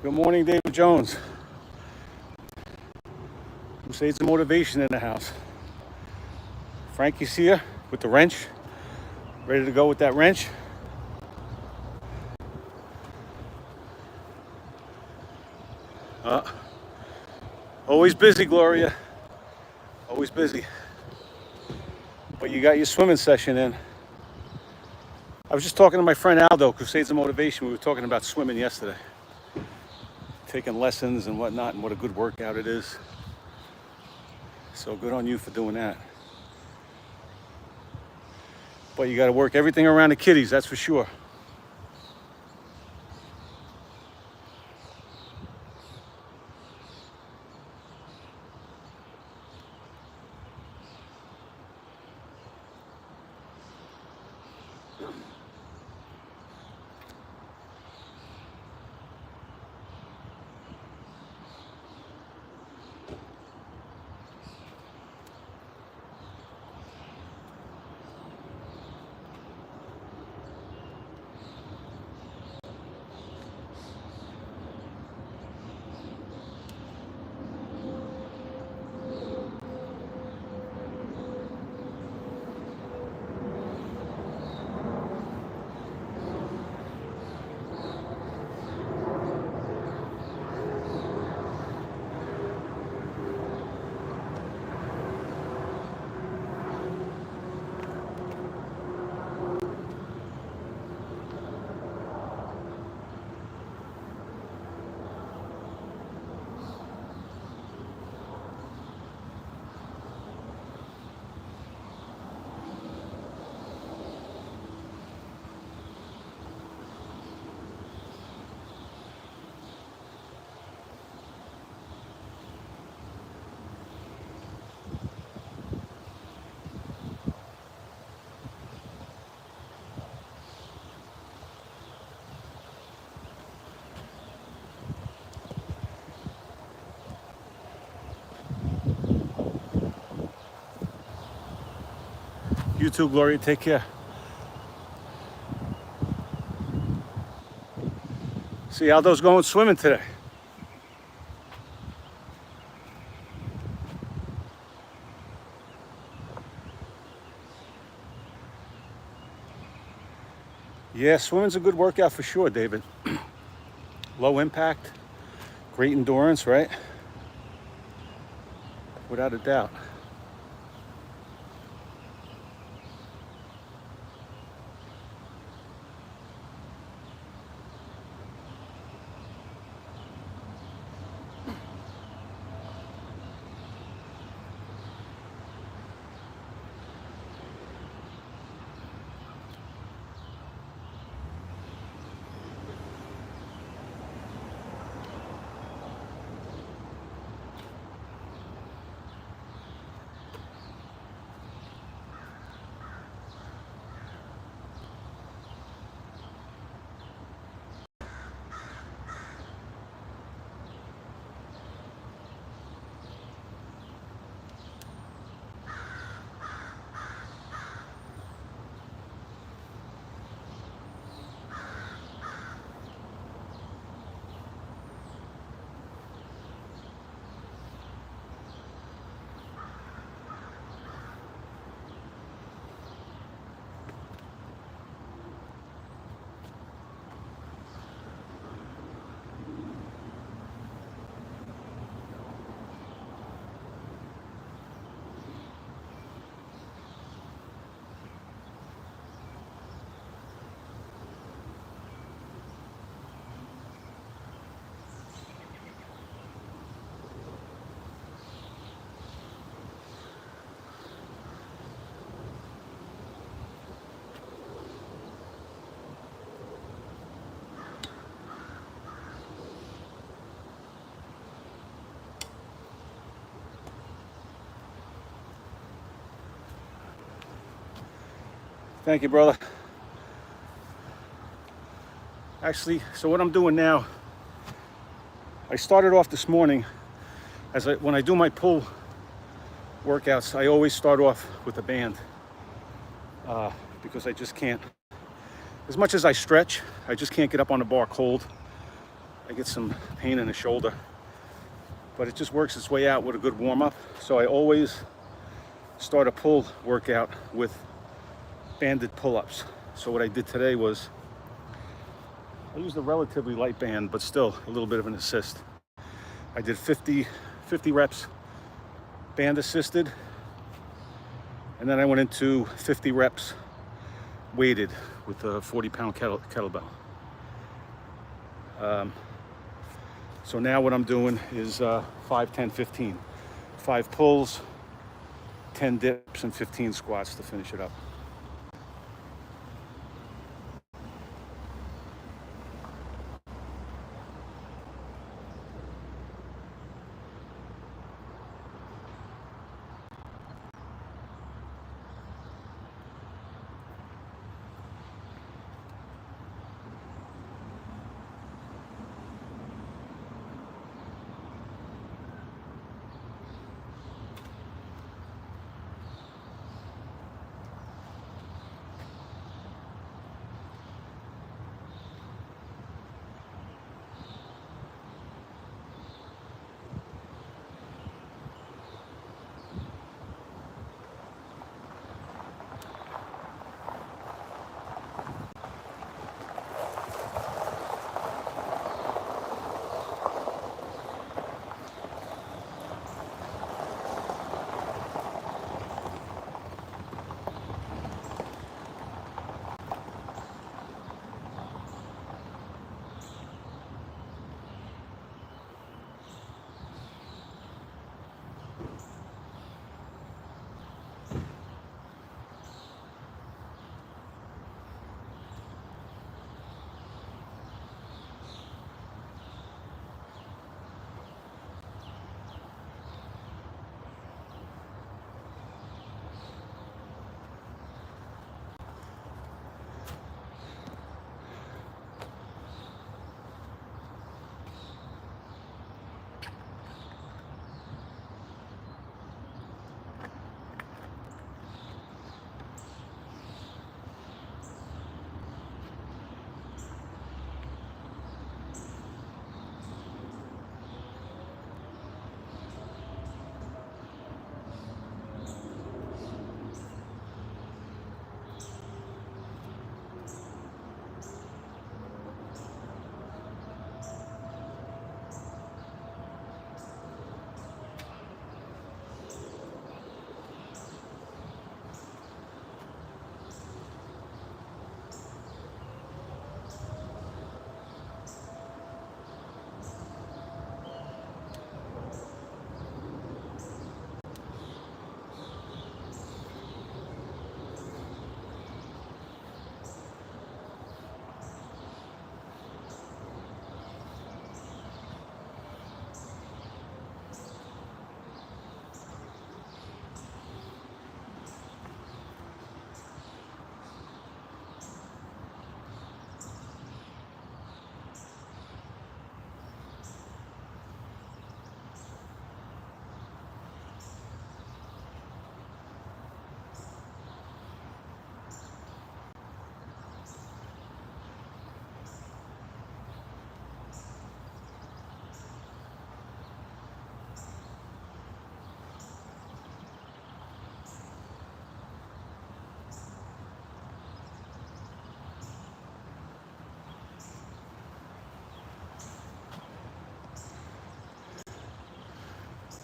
Good morning, David Jones. Crusades of Motivation in the house. Frankie's here with the wrench. Ready to go with that wrench. Always busy, Gloria. Always busy. But you got your swimming session in. I was just talking to my friend Aldo, Crusades of Motivation. We were talking about swimming yesterday. Taking lessons and whatnot, and what a good workout it is. So good on you for doing that. But you got to work everything around the kiddies, that's for sure. You too, Gloria. Take care. See, Aldo's going swimming today. Yeah, swimming's a good workout for sure, David. Low impact, great endurance, right? Without a doubt. Thank you, brother. Actually, so what I'm doing now, I started off this morning, when I do my pull workouts, I always start off with a band because I just can't, as much as I stretch, I just can't get up on the bar cold. I get some pain in the shoulder, but it just works its way out with a good warm-up. So I always start a pull workout with banded pull-ups. So what I did today was I used a relatively light band, but still a little bit of an assist. I did 50 reps band assisted, and then I went into 50 reps weighted with a 40-pound kettlebell. So now what I'm doing is 5, 10, 15. 5 pulls, 10 dips, and 15 squats to finish it up.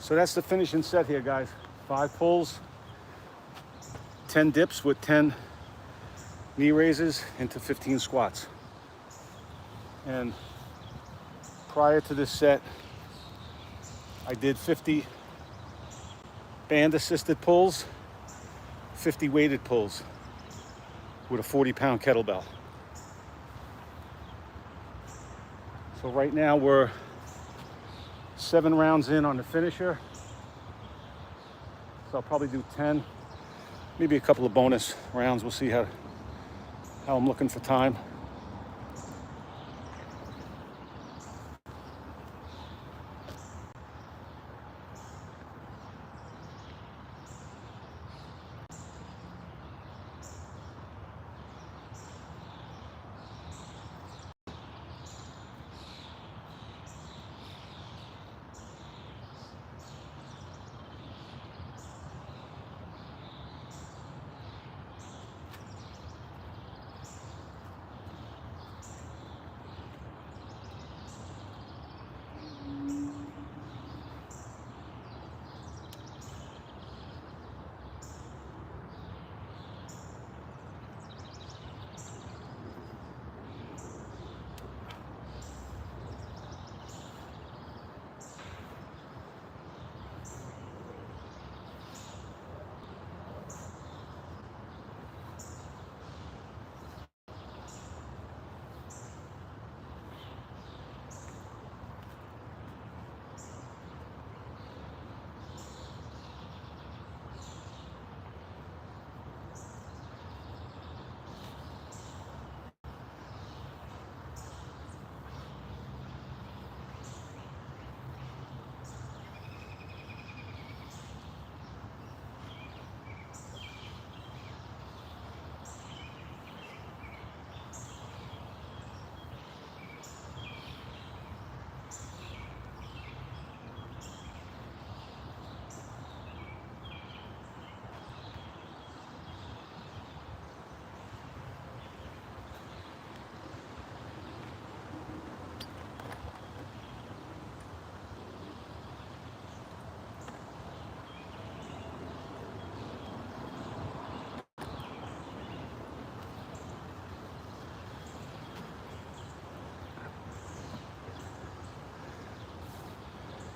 So that's the finishing set here, guys. 5 pulls, 10 dips with 10 knee raises into 15 squats. And prior to this set, I did 50 band assisted pulls, 50 weighted pulls with a 40-pound kettlebell. So right now we're 7 rounds in on the finisher. So I'll probably do 10, maybe a couple of bonus rounds. We'll see how I'm looking for time.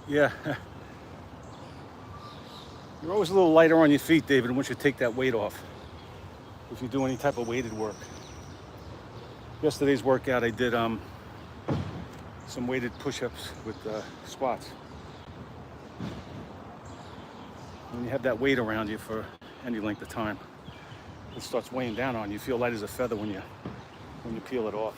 Yeah. You're always a little lighter on your feet, David, once you take that weight off. If you do any type of weighted work. Yesterday's workout, I did some weighted push-ups with squats. When you have that weight around you for any length of time, it starts weighing down on you. You feel light as a feather when you peel it off.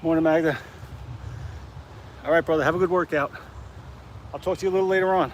Morning, Magda. All right, brother, have a good workout. I'll talk to you a little later on.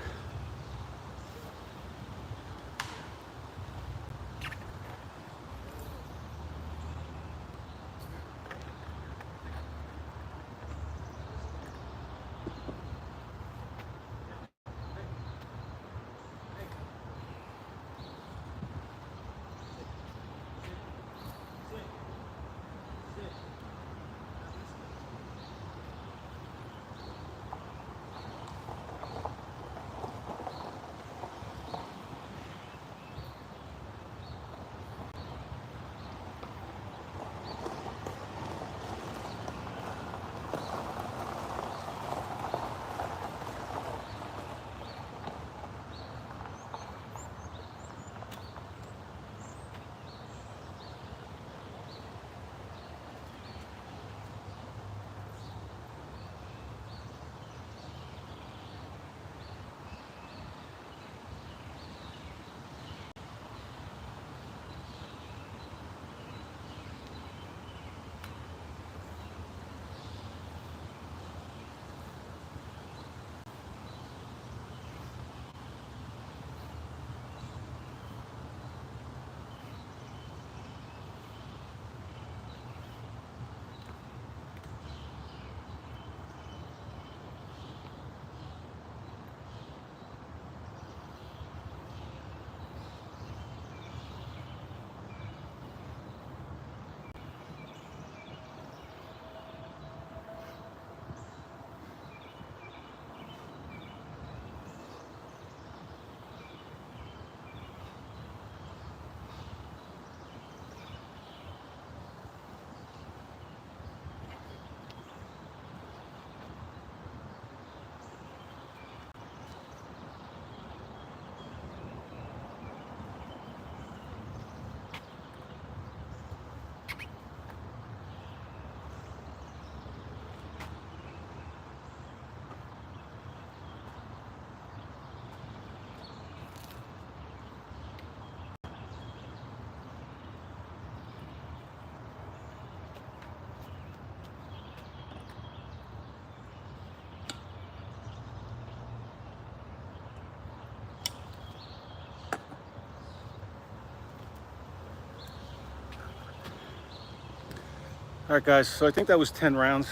All right, guys, so I think that was 10 rounds.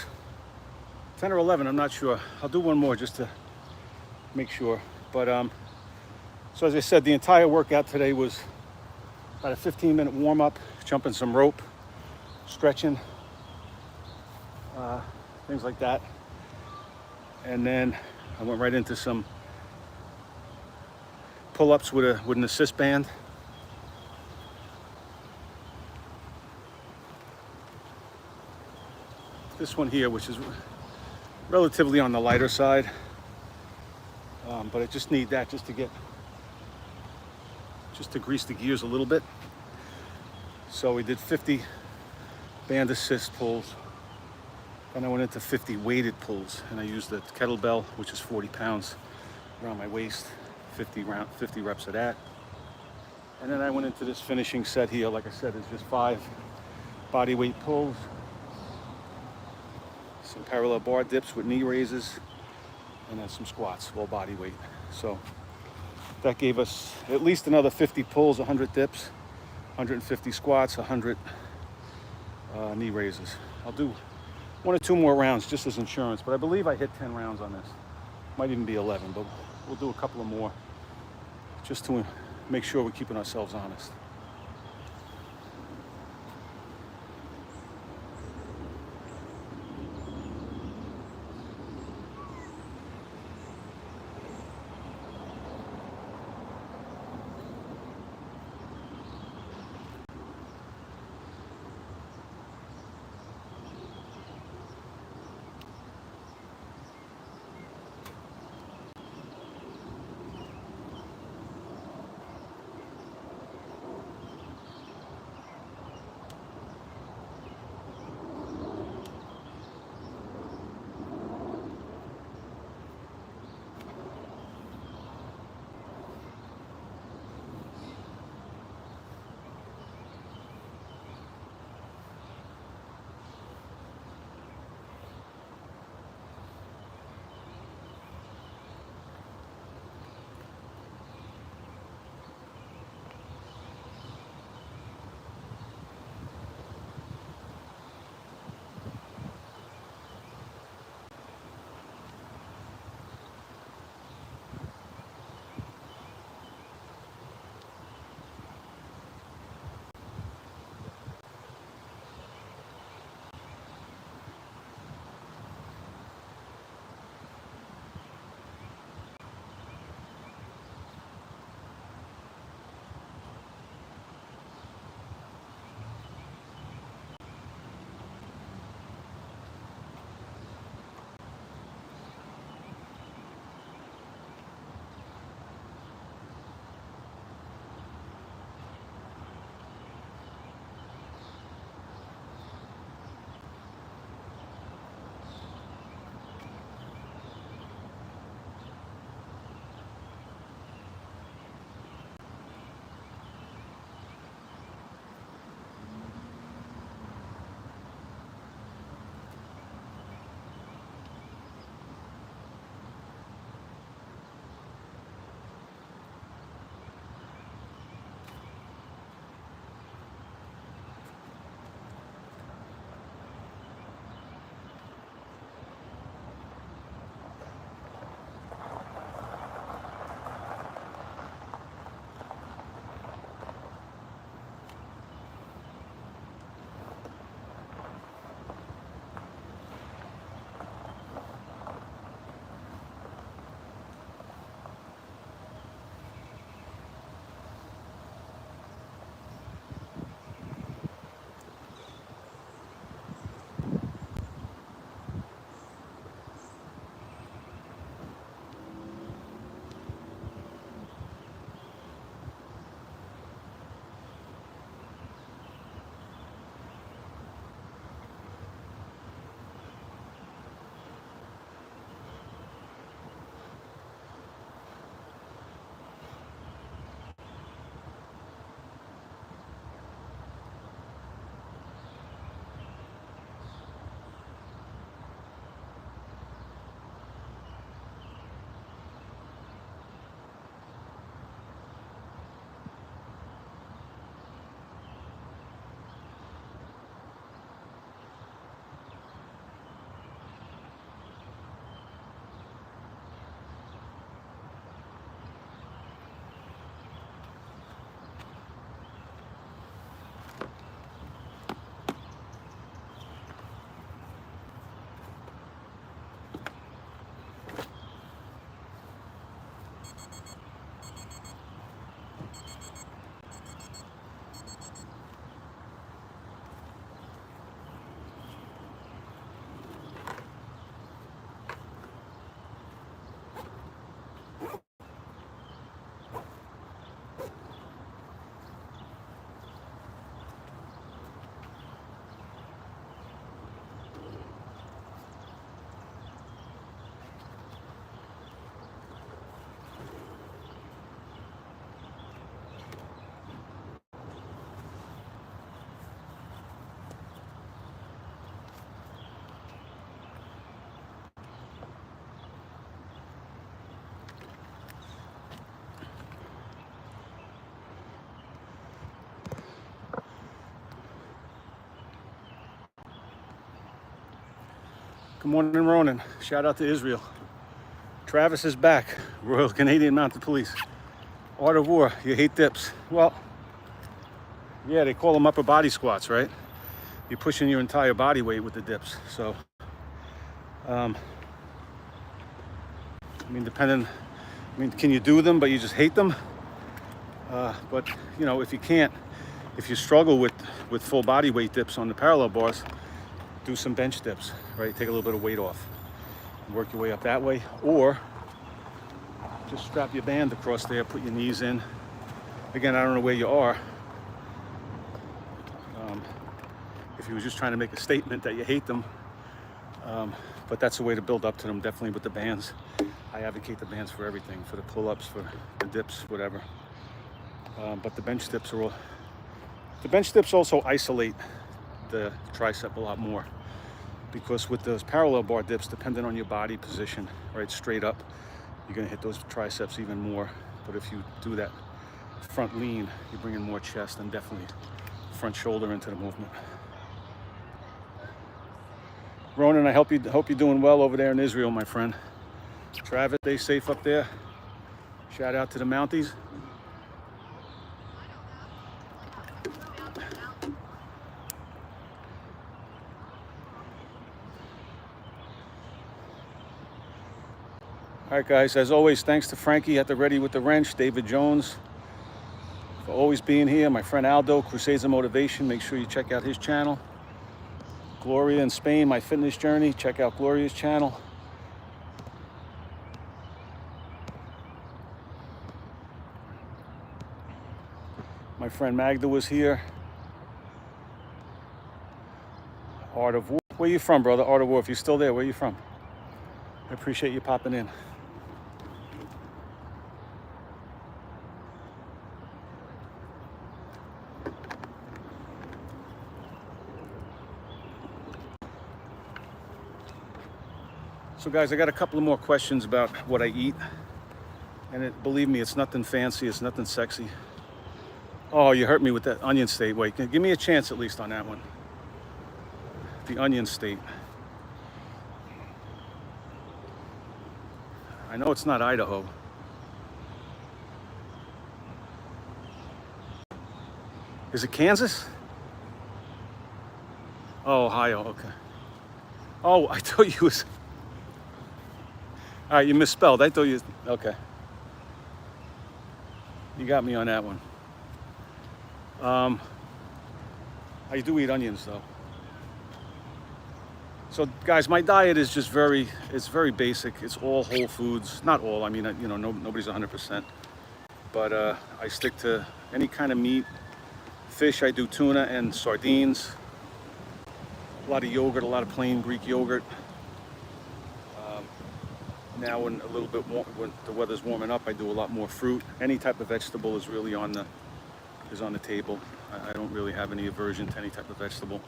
10 or 11, I'm not sure. I'll do one more just to make sure. But so as I said, the entire workout today was about a 15-minute warm-up, jumping some rope, stretching, things like that. And then I went right into some pull-ups with an assist band. This one here, which is relatively on the lighter side, but I just need that just to grease the gears a little bit. So we did 50 band assist pulls. Then I went into 50 weighted pulls, and I used the kettlebell, which is 40 pounds around my waist, 50 reps of that. And then I went into this finishing set here. Like I said, it's just 5 body weight pulls, some parallel bar dips with knee raises, and then some squats, all body weight. So that gave us at least another 50 pulls, 100 dips, 150 squats, 100 knee raises. I'll do 1 or 2 more rounds just as insurance, but I believe I hit 10 rounds on this. Might even be 11, but we'll do a couple of more just to make sure we're keeping ourselves honest. Good morning, Ronan. Shout out to Israel. Travis is back. Royal Canadian Mounted Police. Art of War. You hate dips. Well, yeah, they call them upper body squats, right? You're pushing your entire body weight with the dips. So, I mean, can you do them, but you just hate them? But, you know, if you can't, if you struggle with full body weight dips on the parallel bars, do some bench dips, right? Take a little bit of weight off. Work your way up that way. Or just strap your band across there, put your knees in. Again, I don't know where you are. If you were just trying to make a statement that you hate them, but that's a way to build up to them, definitely with the bands. I advocate the bands for everything, for the pull-ups, for the dips, whatever. But the bench dips also isolate the tricep a lot more, because with those parallel bar dips, depending on your body position, right, straight up, you're gonna hit those triceps even more. But if you do that front lean, you bring in more chest and definitely front shoulder into the movement. Ronan, I hope you're doing well over there in Israel, my friend. Travis, stay safe up there. Shout out to the Mounties. All right, guys, as always, thanks to Frankie at the Ready with the Wrench, David Jones, for always being here. My friend Aldo, Crusades of Motivation, make sure you check out his channel. Gloria in Spain, My Fitness Journey, check out Gloria's channel. My friend Magda was here. Art of War. Where you from, brother? Art of War, if you're still there, where you from? I appreciate you popping in. So guys, I got a couple of more questions about what I eat. And believe me, it's nothing fancy, it's nothing sexy. Oh, you hurt me with that onion state. Wait, give me a chance at least on that one. The onion state. I know it's not Idaho. Is it Kansas? Oh, Ohio, okay. Oh, I thought you was... All right, you misspelled. I thought you... Okay. You got me on that one. I do eat onions, though. So, guys, my diet is just it's very basic. It's all whole foods. Not all, I mean, you know, nobody's 100%. But I stick to any kind of meat. Fish, I do tuna and sardines. A lot of yogurt, a lot of plain Greek yogurt. Now, when the weather's warming up, I do a lot more fruit. Any type of vegetable is really on the table. I don't really have any aversion to any type of vegetable.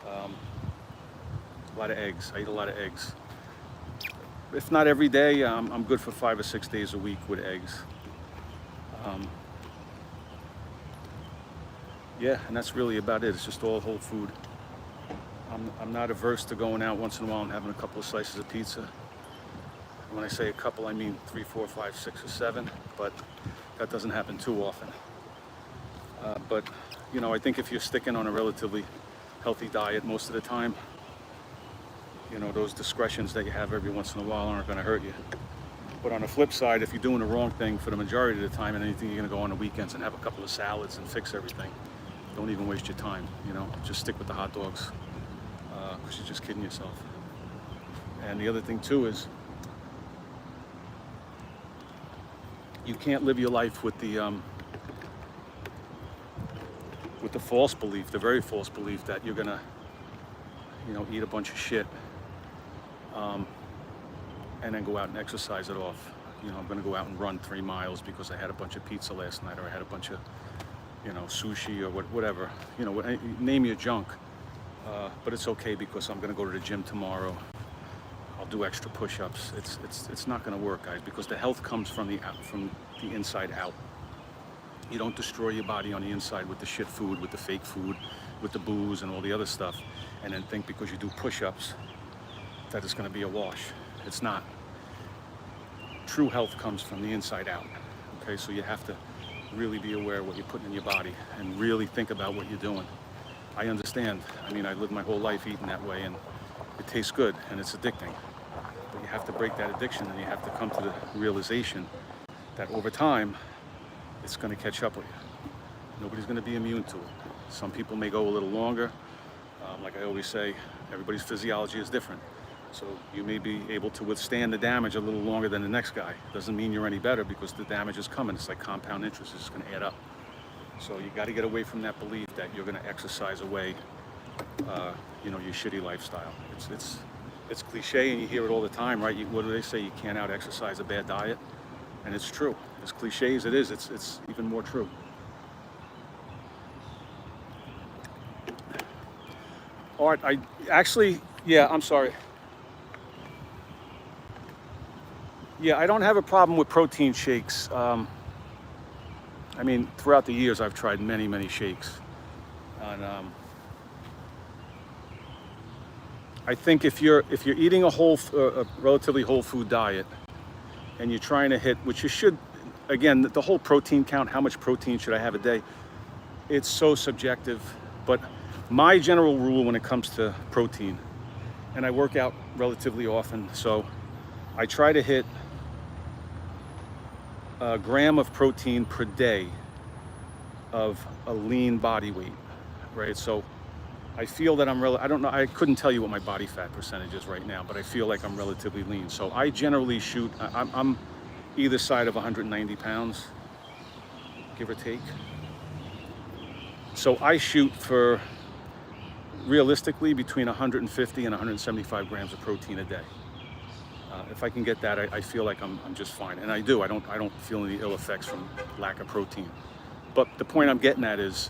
A lot of eggs. I eat a lot of eggs. If not every day, I'm good for 5 or 6 days a week with eggs. Yeah, and that's really about it. It's just all whole food. I'm not averse to going out once in a while and having a couple of slices of pizza. When I say a couple, I mean 3, 4, 5, 6, or 7, but that doesn't happen too often. But, you know, I think if you're sticking on a relatively healthy diet most of the time, you know, those discretions that you have every once in a while aren't going to hurt you. But on the flip side, if you're doing the wrong thing for the majority of the time, and anything, you're going to go on the weekends and have a couple of salads and fix everything. Don't even waste your time, you know, just stick with the hot dogs, because you're just kidding yourself. And the other thing too is, you can't live your life with the false belief, the very false belief that you're gonna, you know, eat a bunch of shit, and then go out and exercise it off. You know, I'm gonna go out and run 3 miles because I had a bunch of pizza last night, or I had a bunch of, you know, sushi or whatever. You know, name your junk. But it's okay because I'm gonna go to the gym tomorrow. I'll do extra push-ups. It's not going to work, guys, because the health comes from the inside out. You don't destroy your body on the inside with the shit food, with the fake food, with the booze and all the other stuff, and then think because you do push-ups that it's going to be a wash. It's not. True health comes from the inside out. Okay, so you have to really be aware of what you're putting in your body and really think about what you're doing. I understand. I mean, I lived my whole life eating that way, and it tastes good and it's addicting. But you have to break that addiction, and you have to come to the realization that over time, it's going to catch up with you. Nobody's going to be immune to it. Some people may go a little longer. Like I always say, everybody's physiology is different. So you may be able to withstand the damage a little longer than the next guy. Doesn't mean you're any better, because the damage is coming. It's like compound interest. It's going to add up. So you got to get away from that belief that you're going to exercise away, your shitty lifestyle. It's cliche, and you hear it all the time, right? What do they say? You can't out-exercise a bad diet, and it's true. As cliche as it is, it's even more true. Art, I'm sorry. Yeah, I don't have a problem with protein shakes. I mean, throughout the years, I've tried many, many shakes. And I think if you're eating a relatively whole food diet, and you're trying to hit, which you should, again, the whole protein count, how much protein should I have a day? It's so subjective. But my general rule when it comes to protein, and I work out relatively often, so I try to hit a gram of protein per day of a lean body weight, right? So I feel that I don't know, I couldn't tell you what my body fat percentage is right now, but I feel like I'm relatively lean. So I generally shoot, I'm either side of 190 pounds, give or take. So I shoot for realistically between 150 and 175 grams of protein a day. If I can get that, I feel like I'm just fine, and I do. I don't feel any ill effects from lack of protein. But the point I'm getting at is,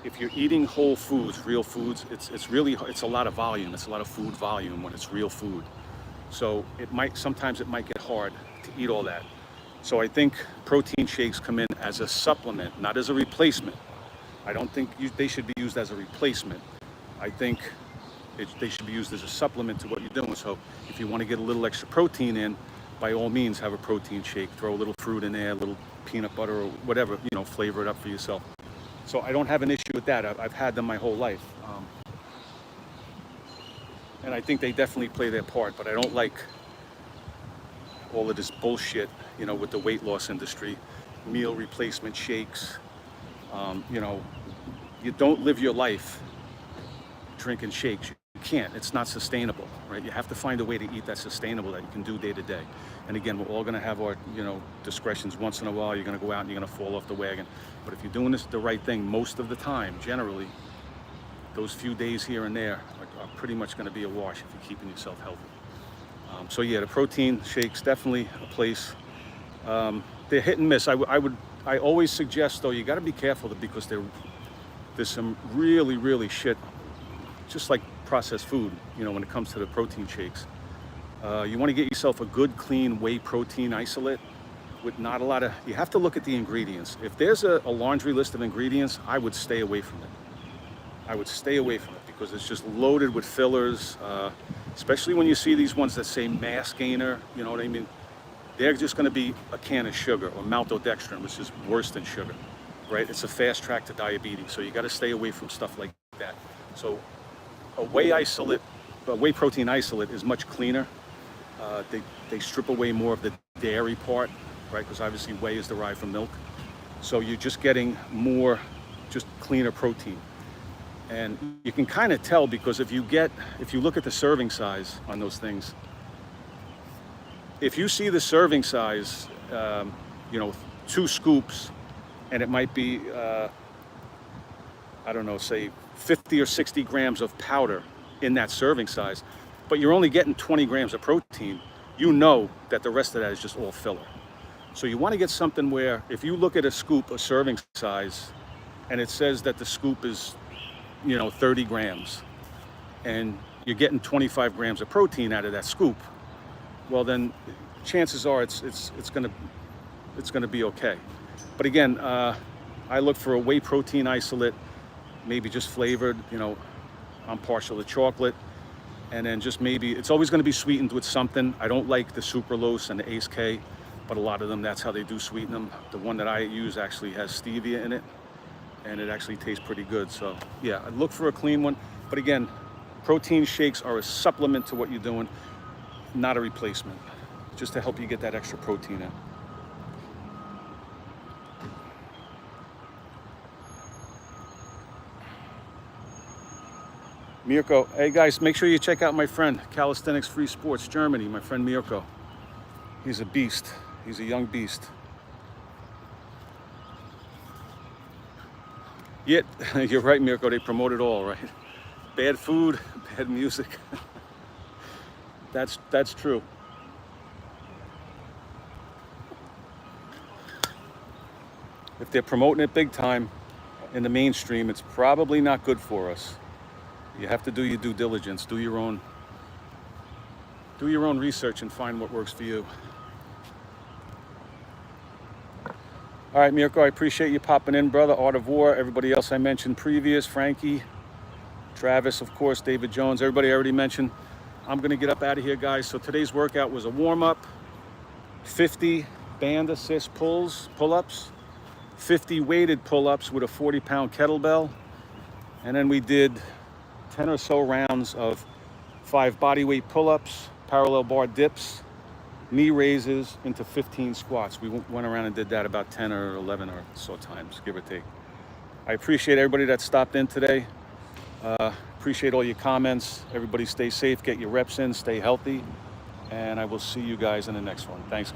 if you're eating whole foods, real foods, it's a lot of volume. It's a lot of food volume when it's real food. So sometimes it might get hard to eat all that. So I think protein shakes come in as a supplement, not as a replacement. I don't think they should be used as a replacement. I think they should be used as a supplement to what you're doing. So if you want to get a little extra protein in, by all means, have a protein shake. Throw a little fruit in there, a little peanut butter or whatever, flavor it up for yourself. So I don't have an issue with that. I've had them my whole life. And I think they definitely play their part, but I don't like all of this bullshit, with the weight loss industry, meal replacement shakes. You don't live your life drinking shakes. You can't. It's not sustainable, right? You have to find a way to eat that's sustainable, that you can do day to day. And again, we're all going to have our, discretions. Once in a while, you're going to go out and you're going to fall off the wagon. But if you're doing the right thing most of the time, generally, those few days here and there are pretty much going to be a wash if you're keeping yourself healthy. So yeah, the protein shakes definitely a place. They're hit and miss. I always suggest, though, you got to be careful, because there's some really, really shit, just like processed food, when it comes to the protein shakes. You want to get yourself a good, clean whey protein isolate with not a lot of, you have to look at the ingredients. If there's a laundry list of ingredients, I would stay away from it. Because it's just loaded with fillers, especially when you see these ones that say mass gainer, you know what I mean? They're just going to be a can of sugar, or maltodextrin, which is worse than sugar, right? It's a fast track to diabetes, so you got to stay away from stuff like that. So a whey protein isolate is much cleaner. They strip away more of the dairy part, right? Because obviously whey is derived from milk. So you're just getting more, just cleaner protein. And you can kind of tell, because if you look at the serving size on those things, if you see the serving size, 2 scoops, and it might be, say 50 or 60 grams of powder in that serving size, but you're only getting 20 grams of protein, you know that the rest of that is just all filler. So you want to get something where, if you look at a scoop, a serving size, and it says that the scoop is 30 grams, and you're getting 25 grams of protein out of that scoop, well then chances are it's gonna be okay. But again, I look for a whey protein isolate, maybe just flavored. I'm partial to chocolate. And then just maybe, it's always going to be sweetened with something. I don't like the sucralose and the Ace K, but a lot of them, that's how they do sweeten them. The one that I use actually has stevia in it, and it actually tastes pretty good. So yeah, I'd look for a clean one. But again, protein shakes are a supplement to what you're doing, not a replacement, just to help you get that extra protein in. Mirko, hey guys, make sure you check out my friend, Calisthenics Free Sports, Germany, my friend Mirko. He's a beast. He's a young beast. Yet, you're right, Mirko, they promote it all, right? Bad food, bad music. That's true. If they're promoting it big time in the mainstream, it's probably not good for us. You have to do your due diligence, do your own research and find what works for you. All right, Mirko, I appreciate you popping in, brother. Art of War, everybody else I mentioned previous, Frankie, Travis, of course, David Jones, everybody I already mentioned. I'm gonna get up out of here, guys. So today's workout was a warm-up, 50 band assist pull-ups, 50 weighted pull-ups with a 40-pound kettlebell, and then we did 10 or so rounds of 5 bodyweight pull-ups, parallel bar dips, knee raises into 15 squats. We went around and did that about 10 or 11 or so times, give or take. I appreciate everybody that stopped in today. Appreciate all your comments. Everybody stay safe, get your reps in, stay healthy, and I will see you guys in the next one. Thanks.